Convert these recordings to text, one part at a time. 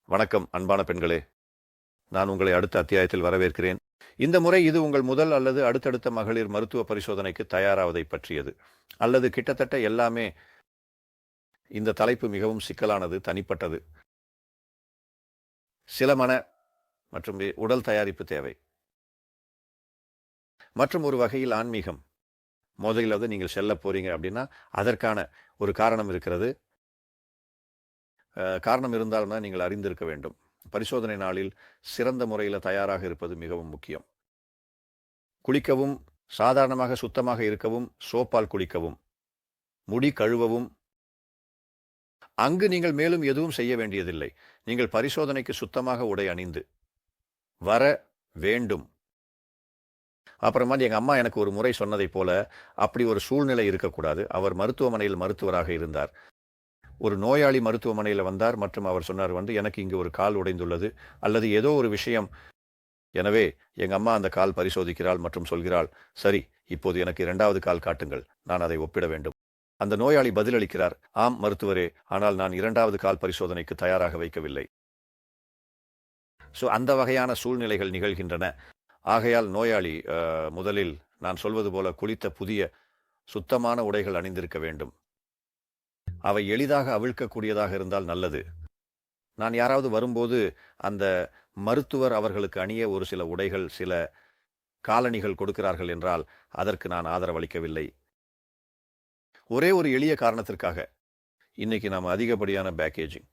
வணக்கம் அன்பான பெண்களே. நான் உங்களை அடுத்த அத்தியாயத்தில் வரவேற்கிறேன். இந்த முறை இது உங்கள் முதல் அல்லது அடுத்தடுத்த மகளிர் மருத்துவ பரிசோதனைக்கு தயாராவதை பற்றியது. அல்லது கிட்டத்தட்ட எல்லாமே. இந்த தலைப்பு மிகவும் சிக்கலானது, தனிப்பட்டது. சில மன மற்றும் உடல் தயாரிப்பு தேவை. மற்றும் ஒரு வகையில் ஆன்மீகம். முதலில் நீங்கள் செல்ல போறீங்க அப்படின்னா அதற்கான ஒரு காரணம் இருக்கிறது. காரணம் இருந்தாலும் நீங்கள் அறிந்திருக்க வேண்டும். பரிசோதனை நாளில் சிறந்த முறையில் தயாராக இருப்பது மிகவும் முக்கியம். குளிக்கவும், சாதாரணமாக சுத்தமாக இருக்கவும், சோப்பால் குளிக்கவும், முடி கழுவவும். அங்கு நீங்கள் மேலும் எதுவும் செய்ய வேண்டியதில்லை. நீங்கள் பரிசோதனைக்கு சுத்தமாக உடை அணிந்து வர வேண்டும். அப்புறமா எங்க அம்மா எனக்கு ஒரு முறை சொன்னதைப் போல அப்படி ஒரு சூழ்நிலை இருக்கக்கூடாது. அவர் மருத்துவமனையில் மருத்துவராக இருந்தார். ஒரு நோயாளி மருத்துவமனையில் வந்தார் மற்றும் அவர் சொன்னார், எனக்கு இங்கு ஒரு கால் உடைந்துள்ளது அல்லது ஏதோ ஒரு விஷயம். எனவே எங்க அம்மா அந்த கால் பரிசோதிக்கிறாள் மற்றும் சொல்கிறாள், சரி, இப்போது எனக்கு இரண்டாவது கால் காட்டுங்கள், நான் அதை ஒப்பிட வேண்டும். அந்த நோயாளி பதிலளிக்கிறார், ஆம் மருத்துவரே, ஆனால் நான் இரண்டாவது கால் பரிசோதனைக்கு தயாராக வைக்கவில்லை. அந்த வகையான சூழ்நிலைகள் நிகழ்கின்றன. ஆகையால் நோயாளி முதலில் நான் சொல்வது போல குளித்த புதிய சுத்தமான உடைகள் அணிந்திருக்க வேண்டும். அவை எளிதாக அவிழ்க்கக்கூடியதாக இருந்தால் நல்லது. நான் யாராவது வரும்போது அந்த மருத்துவர் அவர்களுக்கு அணிய ஒரு சில உடைகள், சில காலணிகள் கொடுக்கிறார்கள் என்றால் அதற்கு நான் ஆதரவளிக்கவில்லை. ஒரே ஒரு எளிய காரணத்திற்காக. இன்னைக்கு நாம் அதிகப்படியான பேக்கேஜிங்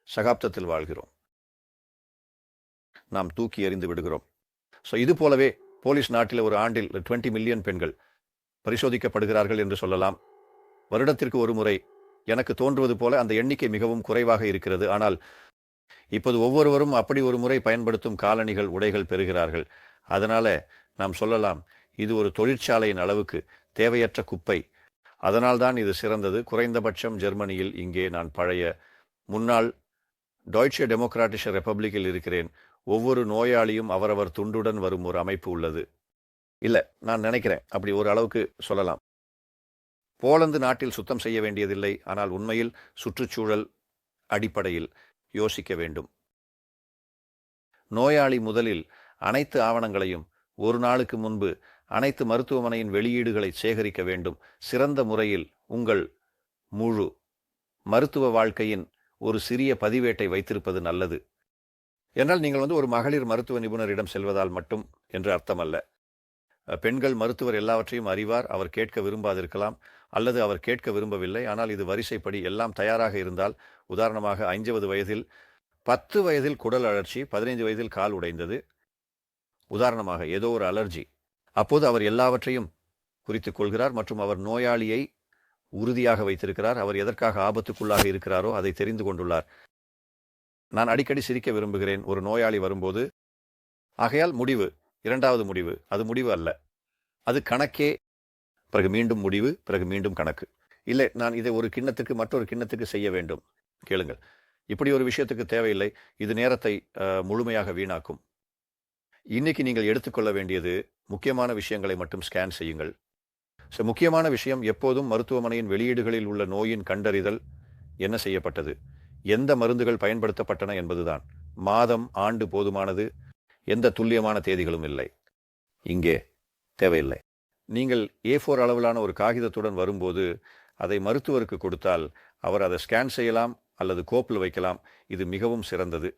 சகாப்தத்தில் வாழ்கிறோம். நாம் தூக்கி எறிந்து விடுகிறோம். இது போலவே போலீஸ் நாட்டில் ஒரு ஆண்டில் 20 மில்லியன் பெண்கள் பரிசோதிக்கப்படுகிறார்கள் என்று சொல்லலாம். வருடத்திற்கு ஒரு முறை. எனக்கு தோன்றுவது போல அந்த எண்ணிக்கை மிகவும் குறைவாக இருக்கிறது. ஆனால் இப்போது ஒவ்வொருவரும் அப்படி ஒரு முறை பயன்படுத்தும் காலணிகள், உடைகள் பெறுகிறார்கள். அதனால நாம் சொல்லலாம், இது ஒரு தொழிற்சாலையின் அளவுக்கு தேவையற்ற குப்பை. அதனால்தான் இது சிறந்தது. குறைந்தபட்சம் ஜெர்மனியில், இங்கே நான் பழைய முன்னாள் டாய்ச்சே டெமோக்ராட்டிஷ ரிப்பப்ளிக்கில் இருக்கிறேன். ஒவ்வொரு நோயாளியும் அவரவர் துண்டுடன் வரும் ஒரு அமைப்பு உள்ளது. இல்லை, நான் நினைக்கிறேன் அப்படி ஒரு அளவுக்கு சொல்லலாம். போலந்து நாட்டில் சுத்தம் செய்ய வேண்டியதில்லை. ஆனால் உண்மையில் சுற்றுச்சூழல் அடிப்படையில் யோசிக்க வேண்டும். நோயாளி முதலில் அனைத்து ஆவணங்களையும் ஒரு நாளுக்கு முன்பு அனைத்து மருத்துவமனையின் வெளியீடுகளை சேகரிக்க வேண்டும். சிறந்த முறையில் உங்கள் முழு மருத்துவ வாழ்க்கையின் ஒரு சிறிய பதிவேட்டை வைத்திருப்பது நல்லது. என்றால் நீங்கள் ஒரு மகளிர் மருத்துவ நிபுணரிடம் செல்வதால் மட்டும் என்று அர்த்தமல்ல. பெண்கள் மருத்துவர் எல்லாவற்றையும் அறிவார். அவர் கேட்க விரும்பாதிருக்கலாம் அல்லது அவர் கேட்க விரும்பவில்லை. ஆனால் இது வரிசைப்படி எல்லாம் தயாராக இருந்தால், உதாரணமாக 5வது வயதில், 10 வயதில் குடல் அழற்சி, 15 வயதில் கால் உடைந்தது, உதாரணமாக ஏதோ ஒரு அலர்ஜி. அப்போது அவர் எல்லாவற்றையும் குறித்துக் கொள்கிறார் மற்றும் அவர் நோயாளியை உறுதியாக வைத்திருக்கிறார். அவர் எதற்காக ஆபத்துக்குள்ளாக இருக்கிறாரோ அதை தெரிந்து கொண்டுள்ளார். நான் அடிக்கடி சிரிக்க விரும்புகிறேன் ஒரு நோயாளி வரும்போது. ஆகையால் முடிவு, இரண்டாவது முடிவு, அது முடிவு அல்ல, அது கணக்கே. பிறகு மீண்டும் முடிவு, பிறகு மீண்டும் கணக்கு. இல்லை, நான் இதை ஒரு கிண்ணத்துக்கு மற்றொரு கிண்ணத்துக்கு செய்ய வேண்டும். கேளுங்கள், இப்படி ஒரு விஷயத்துக்கு தேவையில்லை. இது நேரத்தை முழுமையாக வீணாக்கும். இன்னைக்கு நீங்கள் எடுத்துக்கொள்ள வேண்டியது முக்கியமான விஷயங்களை மட்டும் ஸ்கேன் செய்யுங்கள். முக்கியமான விஷயம் எப்போதும் மருத்துவமனையின் வெளியீடுகளில் உள்ள நோயின் கண்டறிதல், என்ன செய்யப்பட்டது, எந்த மருந்துகள் பயன்படுத்தப்பட்டன என்பதுதான். மாதம், ஆண்டு போதுமானது. எந்த துல்லியமான தேதிகளும் இல்லை. இங்கே தேவையில்லை. நீங்கள் A4 அளவிலான ஒரு காகிதத்துடன் வரும்போது அதை மருத்துவருக்கு கொடுத்தால் அவர் அதை ஸ்கேன் செய்யலாம் அல்லது கோப்பில் வைக்கலாம். இது மிகவும் சிறந்தது.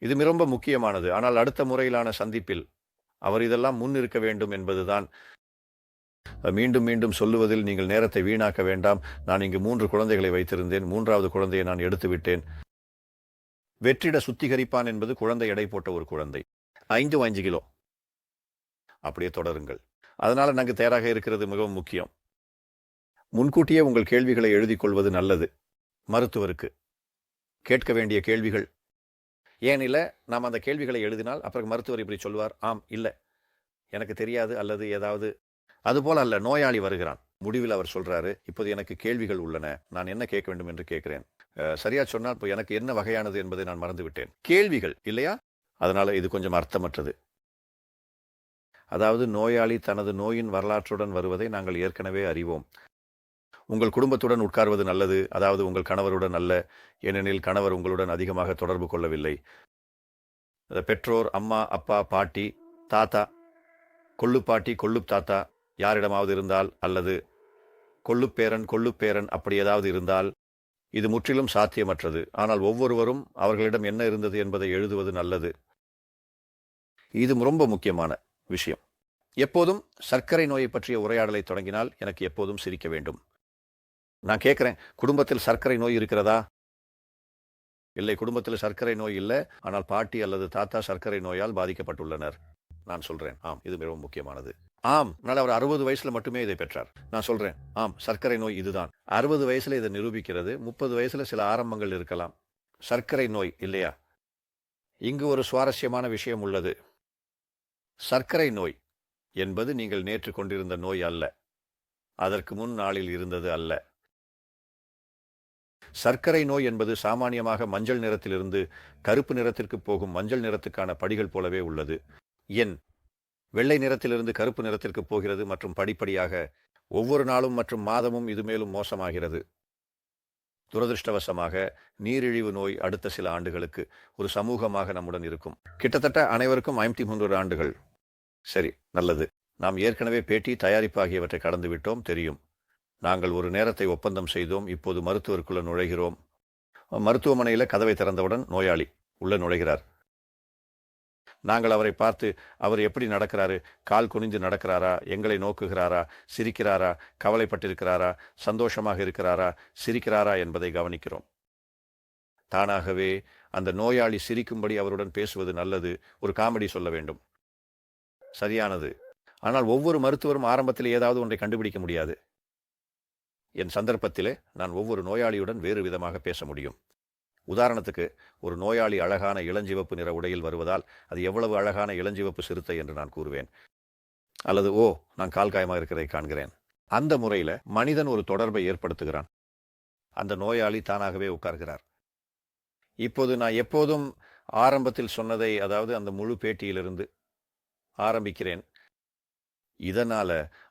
இது ரொம்ப முக்கியமானது. ஆனால் அடுத்த முறையிலான சந்திப்பில் அவர் இதெல்லாம் முன் இருக்க வேண்டும் என்பதுதான். மீண்டும் மீண்டும் சொல்லுவதில் நீங்கள் நேரத்தை வீணாக்க வேண்டாம். நான் இங்கு 3 குழந்தைகளை வைத்திருந்தேன். 3வது குழந்தையை நான் எடுத்து விட்டேன். வெற்றிட சுத்திகரிப்பான் என்பது குழந்தை எடை போட்ட ஒரு குழந்தை, 5 கிலோ. அப்படியே தொடருங்கள். அதனால நாங்கள் தயாராக இருக்கிறது மிகவும் முக்கியம். முன்கூட்டியே உங்கள் கேள்விகளை எழுதி கொள்வது நல்லது. மருத்துவருக்கு கேட்க வேண்டிய கேள்விகள். ஏன் இல்லை, நாம் அந்த கேள்விகளை எழுதினால் அப்புறம் மருத்துவர் இப்படி சொல்வார், ஆம், இல்லை, எனக்கு தெரியாது அல்லது ஏதாவது. அதுபோல அல்ல. நோயாளி வருகிறான், முடிவில் அவர் சொல்றாரு, இப்போது எனக்கு கேள்விகள் உள்ளன, நான் என்ன கேட்க வேண்டும் என்று கேட்கிறேன். சரியா சொன்னால் இப்போ எனக்கு என்ன வகையானது என்பதை நான் மறந்துவிட்டேன். கேள்விகள் இல்லையா? அதனால இது கொஞ்சம் அர்த்தமற்றது. அதாவது நோயாளி தனது நோயின் வரலாற்றுடன் வருவதை நாங்கள் ஏற்கனவே அறிவோம். உங்கள் குடும்பத்துடன் உட்கார்வது நல்லது, அதாவது உங்கள் கணவருடன் அல்ல, ஏனெனில் கணவர் உங்களுடன் அதிகமாக தொடர்பு கொள்ளவில்லை. பெற்றோர், அம்மா, அப்பா, பாட்டி, தாத்தா, கொள்ளுப்பாட்டி, கொள்ளுப் தாத்தா யாரிடமாவது இருந்தால், அல்லது கொள்ளுப்பேரன், கொள்ளுப்பேரன் அப்படி ஏதாவது இருந்தால், இது முற்றிலும் சாத்தியமற்றது. ஆனால் ஒவ்வொருவரும் அவர்களிடம் என்ன இருந்தது என்பதை எழுதுவது நல்லது. இது ரொம்ப முக்கியமான விஷயம். எப்போதும் சர்க்கரை நோயை பற்றிய உரையாடலை தொடங்கினால் எனக்கு எப்போதும் சிரிக்க வேண்டும். நான் கேட்கிறேன், குடும்பத்தில் சர்க்கரை நோய் இருக்கிறதா? இல்லை, குடும்பத்தில் சர்க்கரை நோய் இல்லை, ஆனால் பாட்டி அல்லது தாத்தா சர்க்கரை நோயால் பாதிக்கப்பட்டுள்ளனர். நான் சொல்றேன், ஆம், இது மிகவும் முக்கியமானது. ஆம், ஆனால் அவர் 60 வயசுல மட்டுமே இதை பெற்றார். நான் சொல்றேன், ஆம், சர்க்கரை நோய் இதுதான். 60 வயசுல இதை நிரூபிக்கிறது. 30 வயசுல சில ஆரம்பங்கள் இருக்கலாம். சர்க்கரை நோய் இல்லையா? இங்கு ஒரு சுவாரஸ்யமான விஷயம் உள்ளது. சர்க்கரை நோய் என்பது நீங்கள் நேற்று கொண்டிருந்த நோய் அல்ல, அதற்கு முன் நாளில் இருந்தது அல்ல. சர்க்கரை நோய் என்பது சாமானியமாக மஞ்சள் நிறத்திலிருந்து கருப்பு நிறத்திற்கு போகும் மஞ்சள் நிறத்துக்கான படிகள் போலவே உள்ளது. என் வெள்ளை நிறத்திலிருந்து கருப்பு நிறத்திற்கு போகிறது மற்றும் படிப்படியாக ஒவ்வொரு நாளும் மற்றும் மாதமும் இது மேலும் மோசமாகிறது. துரதிருஷ்டவசமாக நீரிழிவு நோய் அடுத்த சில ஆண்டுகளுக்கு ஒரு சமூகமாக நம்முடன் இருக்கும். கிட்டத்தட்ட அனைவருக்கும் 53 ஆண்டுகள். சரி, நல்லது. நாம் ஏற்கனவே பேட்டி, தயாரிப்பு ஆகியவற்றை கடந்து விட்டோம், தெரியும். நாங்கள் ஒரு நேரத்தை ஒப்பந்தம் செய்தோம். இப்போது மருத்துவருக்குள்ள நுழைகிறோம். மருத்துவமனையில் கதவை திறந்தவுடன் நோயாளி உள்ள நுழைகிறார். நாங்கள் அவரை பார்த்து, அவர் எப்படி நடக்கிறாரு, கால் குனிந்து நடக்கிறாரா, எங்களை நோக்குகிறாரா, சிரிக்கிறாரா, கவலைப்பட்டிருக்கிறாரா, சந்தோஷமாக இருக்கிறாரா, சிரிக்கிறாரா என்பதை கவனிக்கிறோம். தானாகவே அந்த நோயாளி சிரிக்கும்படி அவருடன் பேசுவது நல்லது. ஒரு காமெடி சொல்ல வேண்டும். சரியானது. ஆனால் ஒவ்வொரு மருத்துவரும் ஆரம்பத்தில் ஏதாவது ஒன்றை கண்டுபிடிக்க முடியாது. என் சந்தர்ப்பத்திலே நான் ஒவ்வொரு நோயாளியுடன் வேறு விதமாக பேச முடியும். உதாரணத்துக்கு, ஒரு நோயாளி அழகான இளஞ்சிவப்பு நிற உடையில் வருவதால் அது எவ்வளவு அழகான இளஞ்சிவப்பு சிறுத்தை என்று நான் கூறுவேன். அல்லது, ஓ, நான் கால் காயமாக இருக்கிறதை காண்கிறேன். அந்த முறையில் மனிதன் ஒரு தொடர்பை ஏற்படுத்துகிறான். அந்த நோயாளி தானாகவே உட்கார்கிறார். இப்போது நான் எப்போதும் ஆரம்பத்தில் சொன்னதை, அதாவது அந்த முழு பேட்டியிலிருந்து ஆரம்பிக்கிறேன். இதனால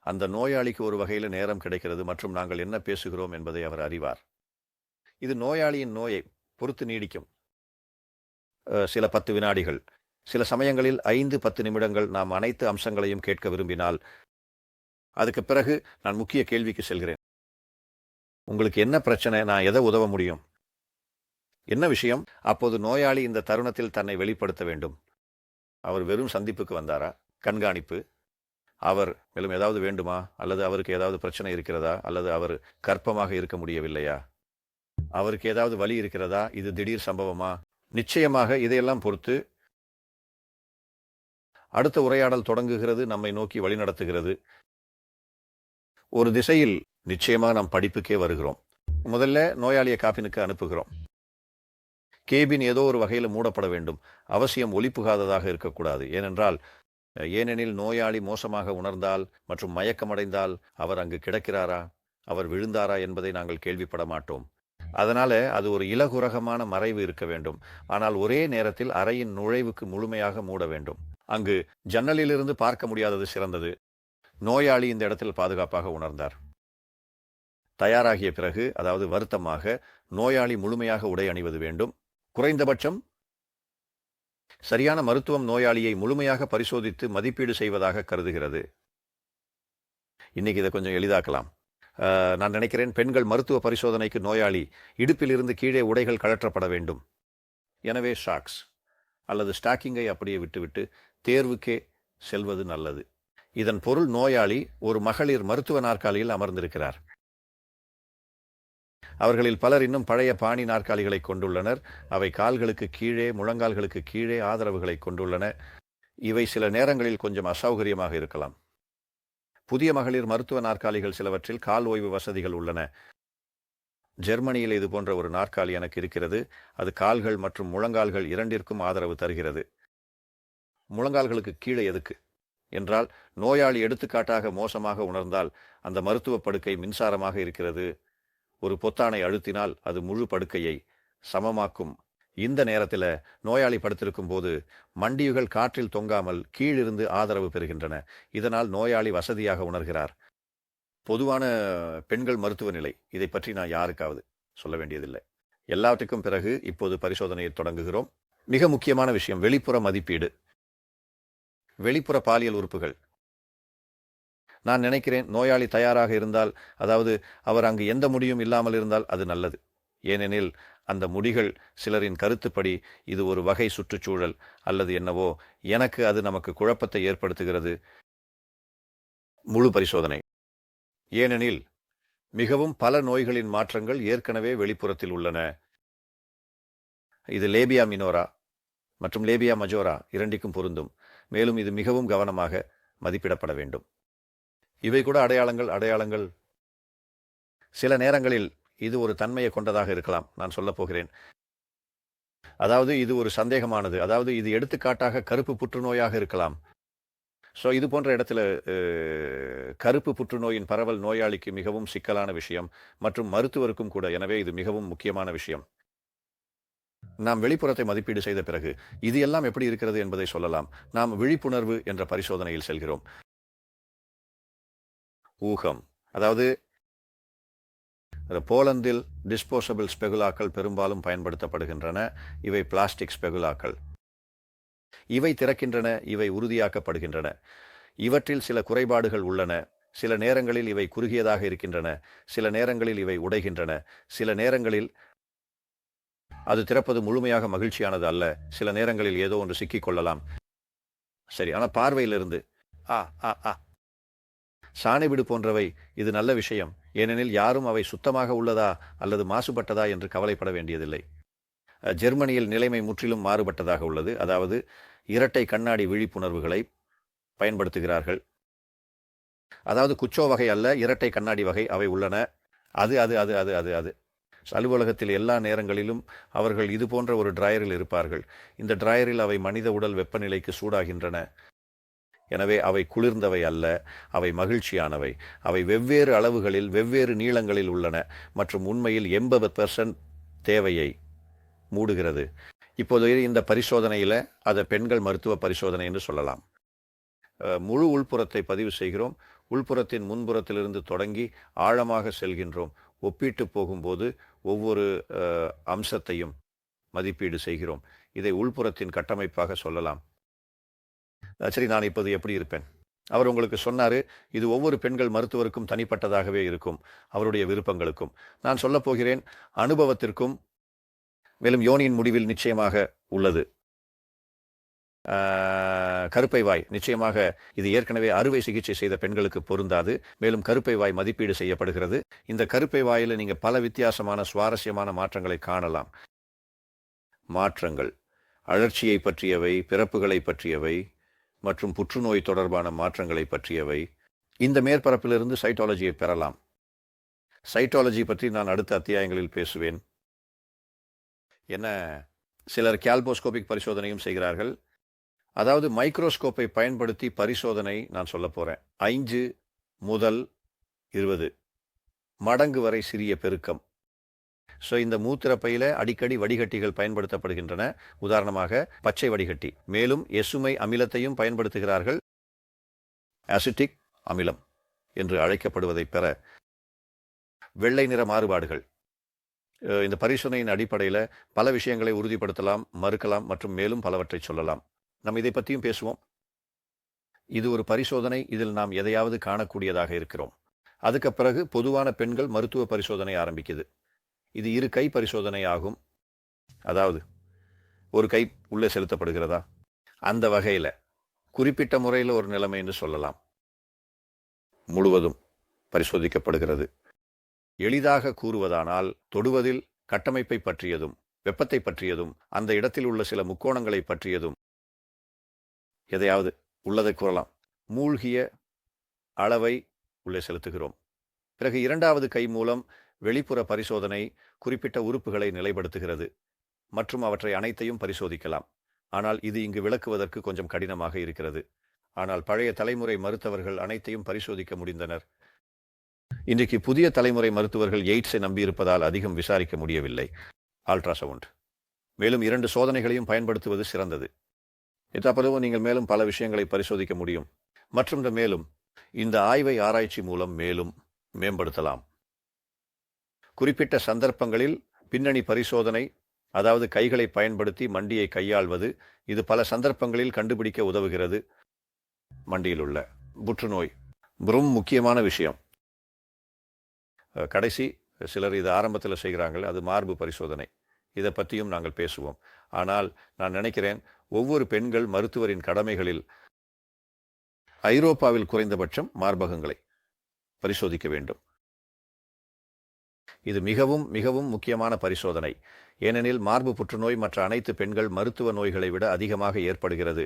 அந்த நோயாளிக்கு ஒரு வகையில் நேரம் கிடைக்கிறது மற்றும் நாங்கள் என்ன பேசுகிறோம் என்பதை அவர் அறிவார். இது நோயாளியின் நோயை பொறுத்து நீடிக்கும். சில 10 வினாடிகள், சில சமயங்களில் 5-10 நிமிடங்கள் நாம் அனைத்து அம்சங்களையும் கேட்க விரும்பினால், அதுக்கு பிறகு நான் முக்கிய கேள்விக்கு செல்கிறேன். உங்களுக்கு என்ன பிரச்சனை? நான் எதை உதவ முடியும்? என்ன விஷயம்? அப்போது நோயாளி இந்த தருணத்தில் தன்னை வெளிப்படுத்த வேண்டும். அவர் வெறும் சந்திப்புக்கு வந்தாரா? கண்காணிப்பு? அவர் மேலும் ஏதாவது வேண்டுமா? அல்லது அவருக்கு ஏதாவது பிரச்சனை இருக்கிறதா? அல்லது அவர் கர்ப்பமாக இருக்க முடியவில்லையா? அவருக்கு ஏதாவது வலி இருக்கிறதா? இது திடீர் சம்பவமா? நிச்சயமாக இதையெல்லாம் பொறுத்து அடுத்த உரையாடல் தொடங்குகிறது, நம்மை நோக்கி வழிநடத்துகிறது. ஒரு திசையில் நிச்சயமாக நாம் படிப்புக்கே வருகிறோம். முதல்ல நோயாளியை காபினுக்கு அனுப்புகிறோம். கேபின் ஏதோ ஒரு வகையில் மூடப்பட வேண்டும். அவசியம் ஒலிப்புகாததாக இருக்கக்கூடாது. ஏனெனில் நோயாளி மோசமாக உணர்ந்தால் மற்றும் மயக்கமடைந்தால் அவர் அங்கு கிடக்கிறாரா, அவர் விழுந்தாரா என்பதை நாங்கள் கேள்விப்பட மாட்டோம். அதனால அது ஒரு இலகுரகமான மறைவு இருக்க வேண்டும். ஆனால் ஒரே நேரத்தில் அறையின் நுழைவுக்கு முழுமையாக மூட வேண்டும். அங்கு ஜன்னலிலிருந்து பார்க்க முடியாதது சிறந்தது. நோயாளி இந்த இடத்தில் பாதுகாப்பாக உணர்ந்தார். தயாராகிய பிறகு, அதாவது வருத்தமாக, நோயாளி முழுமையாக உடை அணிவது வேண்டும். குறைந்தபட்சம் சரியான மருத்துவம் நோயாளியை முழுமையாக பரிசோதித்து மதிப்பீடு செய்வதாக கருதுகிறது. இன்னைக்கு இதை கொஞ்சம் எளிதாக்கலாம். நான் நினைக்கிறேன், பெண்கள் மருத்துவ பரிசோதனைக்கு நோயாளி இடுப்பிலிருந்து கீழே உடைகள் கழற்றப்பட வேண்டும். எனவே ஷாக்ஸ் அல்லது ஸ்டாக்கிங்கை அப்படியே விட்டுவிட்டு தேர்வுக்கே செல்வது நல்லது. இதன் பொருள், நோயாளி ஒரு மகளிர் மருத்துவ நாற்காலியில் அமர்ந்திருக்கிறார். அவர்களில் பலர் இன்னும் பழைய பாணி நாற்காலிகளை கொண்டுள்ளனர். அவை கால்களுக்கு கீழே, முழங்கால்களுக்கு கீழே ஆதரவுகளை கொண்டுள்ளன. இவை சில நேரங்களில் கொஞ்சம் அசௌகரியமாக இருக்கலாம். புதிய மகளிர் மருத்துவ நாற்காலிகள் சிலவற்றில் கால் ஓய்வு வசதிகள் உள்ளன. ஜெர்மனியில் இது போன்ற ஒரு நாற்காலி எனக்கு இருக்கிறது. அது கால்கள் மற்றும் முழங்கால்கள் இரண்டிற்கும் ஆதரவு தருகிறது. முழங்கால்களுக்கு கீழே எதுக்கு என்றால், நோயாளி எடுத்துக்காட்டாக மோசமாக உணர்ந்தால் அந்த மருத்துவ படுக்கை மின்சாரமாக இருக்கிறது. ஒரு பொத்தானை அழுத்தினால் அது முழு படுக்கையை சமமாக்கும். இந்த நேரத்தில் நோயாளி படுத்திருக்கும் போது மண்டியுகள் காற்றில் தொங்காமல் கீழிருந்து ஆதரவு பெறுகின்றன. இதனால் நோயாளி வசதியாக உணர்கிறார். பொதுவான பெண்கள் மருத்துவ நிலை இதை பற்றி நான் யாருக்காவது சொல்ல வேண்டியதில்லை. எல்லாவற்றுக்கும் பிறகு இப்போது பரிசோதனையை தொடங்குகிறோம். மிக முக்கியமான விஷயம் வெளிப்புற மதிப்பீடு. வெளிப்புற பாலியல் உறுப்புகள். நான் நினைக்கிறேன் நோயாளி தயாராக இருந்தால், அதாவது அவர் அங்கு எந்த முடியும் இல்லாமல் இருந்தால் அது நல்லது. ஏனெனில் அந்த முடிகள் சிலரின் கருத்துப்படி இது ஒரு வகை சுற்றுச்சூழல் அல்லது என்னவோ, எனக்கு அது நமக்கு குழப்பத்தை ஏற்படுத்துகிறது. முழு பரிசோதனை. ஏனெனில் மிகவும் பல நோய்களின் மாற்றங்கள் ஏற்கனவே வெளிப்புறத்தில் உள்ளன. இது லேபியா மினோரா மற்றும் லேபியா மஜோரா இரண்டிற்கும் பொருந்தும். மேலும் இது மிகவும் கவனமாக மதிப்பிடப்பட வேண்டும். இவை கூட அடையாளங்கள். சில நேரங்களில் இது ஒரு தன்மையை கொண்டதாக இருக்கலாம். நான் சொல்லப் போகிறேன். அதாவது இது ஒரு சந்தேகமானது. அதாவது இது எடுத்துக்காட்டாக கருப்பு புற்றுநோயாக இருக்கலாம். ஸோ இது போன்ற இடத்துல கருப்பு புற்றுநோயின் பரவல் நோயாளிக்கு மிகவும் சிக்கலான விஷயம் மற்றும் மருத்துவருக்கும் கூட. எனவே இது மிகவும் முக்கியமான விஷயம். நாம் வெளிப்புறத்தை மதிப்பீடு செய்த பிறகு இது எல்லாம் எப்படி இருக்கிறது என்பதை சொல்லலாம். நாம் விழிப்புணர்வு என்ற பரிசோதனையில் செல்கிறோம். ஊகம். அதாவது போலந்தில் டிஸ்போசபிள் ஸ்பெகுலாக்கள் பெரும்பாலும் பயன்படுத்தப்படுகின்றன. இவை பிளாஸ்டிக் ஸ்பெகுலாக்கள். இவை திறக்கின்றன, இவை உறுதியாக்கப்படுகின்றன. இவற்றில் சில குறைபாடுகள் உள்ளன. சில நேரங்களில் இவை குறுகியதாக இருக்கின்றன, சில நேரங்களில் இவை உடைகின்றன, சில நேரங்களில் அது திறப்பது முழுமையாக மகிழ்ச்சியானது அல்ல. சில நேரங்களில் ஏதோ ஒன்று சிக்கிக்கொள்ளலாம். சரி, ஆனால் பார்வையிலிருந்து சாணைவிடு போன்றவை இது நல்ல விஷயம். ஏனெனில் யாரும் அவை சுத்தமாக உள்ளதா அல்லது மாசுபட்டதா என்று கவலைப்பட வேண்டியதில்லை. ஜெர்மனியில் நிலைமை முற்றிலும் மாறுபட்டதாக உள்ளது. அதாவது இரட்டை கண்ணாடி விழிப்புணர்வுகளை பயன்படுத்துகிறார்கள். அதாவது குச்சோ வகை அல்ல, இரட்டை கண்ணாடி வகை அவை உள்ளன. அது அது அது அது அது அது அலுவலகத்தில் எல்லா நேரங்களிலும் அவர்கள் இது போன்ற ஒரு டிராயரில் இருப்பார்கள். இந்த டிராயரில் அவை மனித உடல் வெப்பநிலைக்கு சூடாகின்றன. எனவே அவை குளிர்ந்தவை அல்ல, அவை மகிழ்ச்சியானவை. அவை வெவ்வேறு அளவுகளில் வெவ்வேறு நீளங்களில் உள்ளன மற்றும் உண்மையில் 80% தேவையை மூடுகிறது. இப்போது இந்த பரிசோதனையில் அதை பெண்கள் மருத்துவ பரிசோதனை என்று சொல்லலாம். முழு உள்புறத்தை பதிவு செய்கிறோம். உள்புறத்தின் முன்புறத்திலிருந்து தொடங்கி ஆழமாக செல்கின்றோம். ஒப்பிட்டு போகும்போது ஒவ்வொரு அம்சத்தையும் மதிப்பீடு செய்கிறோம். இதை உள்புறத்தின் கட்டமைப்பாக சொல்லலாம். சரி, நான் இப்போது எப்படி இருப்பேன்? அவர் உங்களுக்கு சொன்னார், இது ஒவ்வொரு பெண்கள் மருத்துவருக்கும் தனிப்பட்டதாகவே இருக்கும், அவருடைய விருப்பங்களுக்கும். நான் சொல்லப் போகிறேன் அனுபவத்திற்கும். மேலும் யோனியின் முடிவில் நிச்சயமாக உள்ளது. கருப்பை வாய் நிச்சயமாக இது ஏற்கனவே அறுவை சிகிச்சை செய்த பெண்களுக்கு பொருந்தாது. மேலும் கருப்பை வாய் மதிப்பீடு செய்யப்படுகிறது. இந்த கருப்பை வாயில் நீங்கள் பல வித்தியாசமான சுவாரஸ்யமான மாற்றங்களை காணலாம். மாற்றங்கள் அழற்சியை பற்றியவை, பிறப்புகளை பற்றியவை மற்றும் புற்றுநோய் தொடர்பான மாற்றங்களை பற்றியவை. இந்த மேற்பரப்பிலிருந்து சைட்டாலஜியை பெறலாம். சைட்டாலஜி பற்றி நான் அடுத்த அத்தியாயங்களில் பேசுவேன். என்ன, சிலர் கேல்போஸ்கோபிக் பரிசோதனையும் செய்கிறார்கள். அதாவது மைக்ரோஸ்கோப்பை பயன்படுத்தி பரிசோதனை நான் சொல்ல போகிறேன். 5 முதல் 20 மடங்கு வரை சிறிய பெருக்கம். ஸோ இந்த மூத்திரப்பையில் அடிக்கடி வடிகட்டிகள் பயன்படுத்தப்படுகின்றன. உதாரணமாக பச்சை வடிகட்டி. மேலும் எசுமை அமிலத்தையும் பயன்படுத்துகிறார்கள். அசிட்டிக் அமிலம் என்று அழைக்கப்படுவதை பெற வெள்ளை நிற மாறுபாடுகள். இந்த பரிசோதனையின் அடிப்படையில் பல விஷயங்களை உறுதிப்படுத்தலாம், மறுக்கலாம் மற்றும் மேலும் பலவற்றை சொல்லலாம். நம்ம இதை பற்றியும் பேசுவோம். இது ஒரு பரிசோதனை. இதில் நாம் எதையாவது காணக்கூடியதாக இருக்கிறோம். அதுக்கு பிறகு பொதுவான பெண்கள் மருத்துவ பரிசோதனை ஆரம்பிக்குது. இது 2 கை பரிசோதனை ஆகும். அதாவது ஒரு கை உள்ளே செலுத்தப்படுகிறதா, அந்த வகையில் குறிப்பிட்ட முறையில் ஒரு நிலைமை என்று சொல்லலாம். முழுவதும் பரிசோதிக்கப்படுகிறது. எளிதாக கூறுவதானால் தொடுவதில் கட்டமைப்பை பற்றியதும் வெப்பத்தை பற்றியதும் அந்த இடத்தில் உள்ள சில முக்கோணங்களை பற்றியதும் எதையாவது உள்ளதை கூறலாம். மூழ்கிய அளவை உள்ளே செலுத்துகிறோம். பிறகு 2வது கை மூலம் வெளிப்புற பரிசோதனை குறிப்பிட்ட உறுப்புகளை நிலைப்படுத்துகிறது மற்றும் அவற்றை அனைத்தையும் பரிசோதிக்கலாம். ஆனால் இது இங்கு விளக்குவதற்கு கொஞ்சம் கடினமாக இருக்கிறது. ஆனால் பழைய தலைமுறை மருத்துவர்கள் அனைத்தையும் பரிசோதிக்க முடிந்தனர். இன்றைக்கு புதிய தலைமுறை மருத்துவர்கள் எய்ட்ஸை நம்பியிருப்பதால் அதிகம் விசாரிக்க முடியவில்லை. அல்ட்ராசவுண்ட். மேலும் 2 சோதனைகளையும் பயன்படுத்துவது சிறந்தது. எட்டாப்பதுவும் நீங்கள் மேலும் பல விஷயங்களை பரிசோதிக்க முடியும். மற்றும் மேலும் இந்த ஆய்வை ஆராய்ச்சி மூலம் மேலும் மேம்படுத்தலாம். குறிப்பிட்ட சந்தர்ப்பங்களில் பின்னணி பரிசோதனை, அதாவது கைகளை பயன்படுத்தி மண்டியை கையாள்வது, இது பல சந்தர்ப்பங்களில் கண்டுபிடிக்க உதவுகிறது. மண்டியில் உள்ள புற்றுநோய் ரொம்ப முக்கியமான விஷயம். கடைசி சிலர் இது ஆரம்பத்தில் செய்கிறார்கள், அது மார்பு பரிசோதனை. இதை பற்றியும் நாங்கள் பேசுவோம். ஆனால் நான் நினைக்கிறேன், ஒவ்வொரு பெண்கள் மருத்துவரின் கடமைகளில் ஐரோப்பாவில் குறைந்தபட்சம் மார்பகங்களை பரிசோதிக்க வேண்டும். இது மிகவும் மிகவும் முக்கியமான பரிசோதனை. ஏனெனில் மார்பு புற்றுநோய் மற்ற அனைத்து பெண்கள் மருத்துவ நோய்களை விட அதிகமாக ஏற்படுகிறது.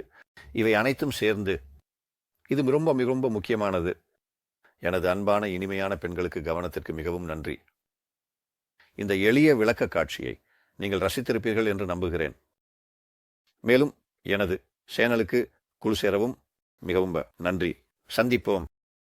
இவை அனைத்தும் சேர்ந்து இது ரொம்ப ரொம்ப முக்கியமானது. எனது அன்பான இனிமையான பெண்களுக்கு கவனத்திற்கு மிகவும் நன்றி. இந்த எளிய விளக்க காட்சியை நீங்கள் ரசித்திருப்பீர்கள் என்று நம்புகிறேன். மேலும் எனது சேனலுக்கு குழு சேரவும் மிகவும் நன்றி. சந்திப்போம்.